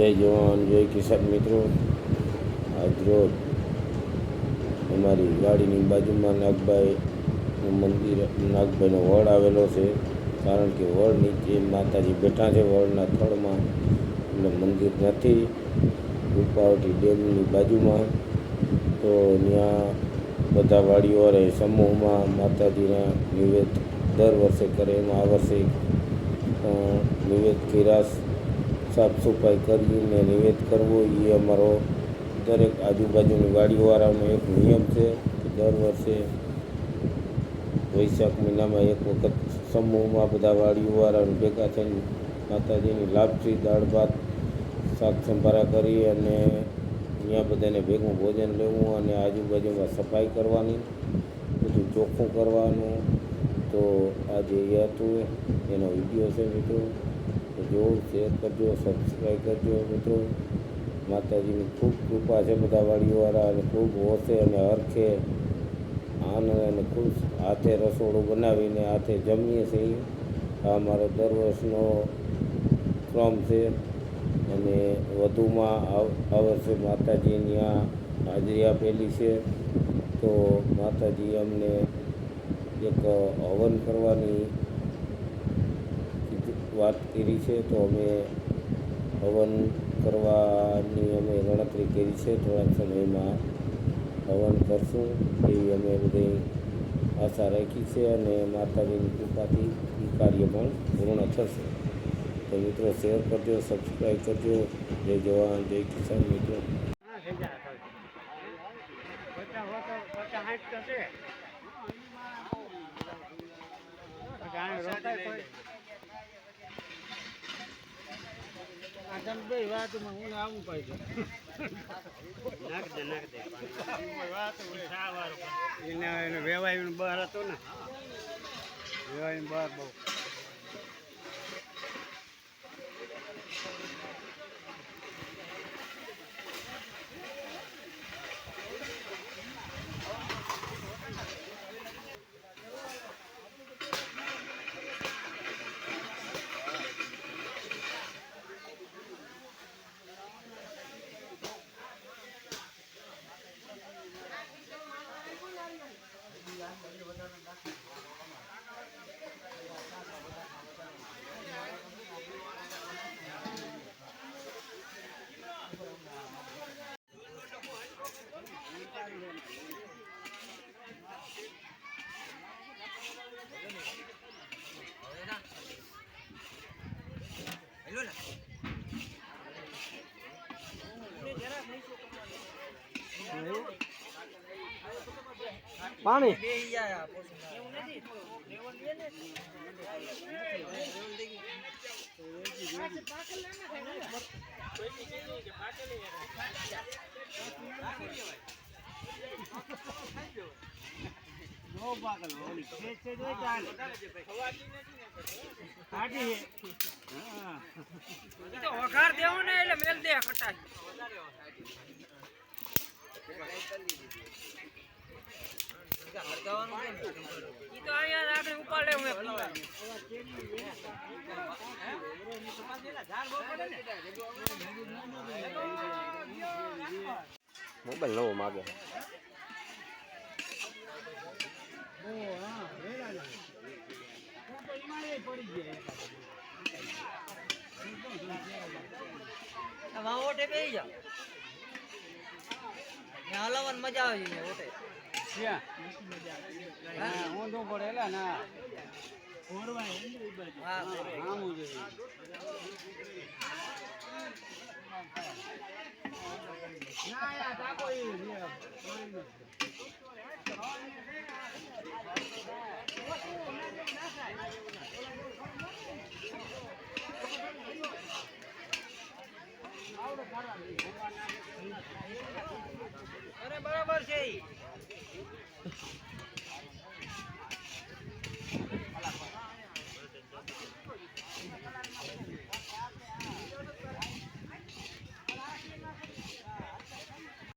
જય જવાન જય કિસાન મિત્રો, આજરોજ અમારી ગાડીની બાજુમાં નાગભાઈનું મંદિર, નાગભાઈનો વડ આવેલો છે. કારણ કે વડ નીચે માતાજી બેઠા છે, વડના થડમાં, એટલે મંદિર નથી. રૂપાવટી ડેમની બાજુમાં, તો ત્યાં બધા વાડીઓવાળા સમૂહમાં માતાજીના નિવેદ દર વર્ષે કરે. એમાં આ વર્ષે નિવેદ કર્યા. સાફ સફાઈ કરીને નિવેદ કરવો એ અમારો દરેક આજુબાજુની વાડીઓવાળાનો એક નિયમ છે કે દર વર્ષે વૈશાખ મહિનામાં એક વખત સમૂહમાં બધા વાડીઓવાળાને ભેગા થઈને માતાજીની લાપસી, દાળ ભાત, શાક સંભારા કરી અને ત્યાં બધાને ભેગું ભોજન લેવું અને આજુબાજુમાં સફાઈ કરવાની, બધું ચોખ્ખું કરવાનું. તો આજે એ હતું, એનો વિડીયો છે મિત્રો. તો જોવો, શેર કરજો, સબસ્ક્રાઈબ કરજો મિત્રો. માતાજીની ખૂબ કૃપા છે બધા વાડીઓવાળા, અને ખૂબ હોશે અને હરખે આનંદ અને ખુશ હાથે રસોડું બનાવીને હાથે જમીએ છીએ. આ અમારો દર વર્ષનો ક્રમ છે. અને વધુમાં આ વર્ષે માતાજી ત્યાં હાજરી આપેલી છે. તો માતાજી અમને એક હવન કરવાની વાત કરી છે, તો અમે હવન કરવાની અમે ગણતરી કરી છે. થોડાક સમયમાં હવન કરશું એવી અમે બધી આશા રાખી છે, અને માતાજીની કૃપાથી એ કાર્ય પણ પૂર્ણ થશે. તો મિત્રો, શેર કરજો, સબસ્ક્રાઈબ કરજો. જય જવાન જય કિસાન મિત્રો. વાતમાં હું આવું પાડું નાખ દે એને વેવાય બહાર હતો ને, વેવાય બહાર બહુ પાણી વઘાર દેવો ને એટલે મેલ દે ખટાશ. તો અહીંયા આગળ ઉપાડે હું મોબાઈલ નવો માગે. ઓટે બે જાઓ, હલાવન મજા આવે છે ઓટે. ઊંધો પડે ના અરે બરાબર છે.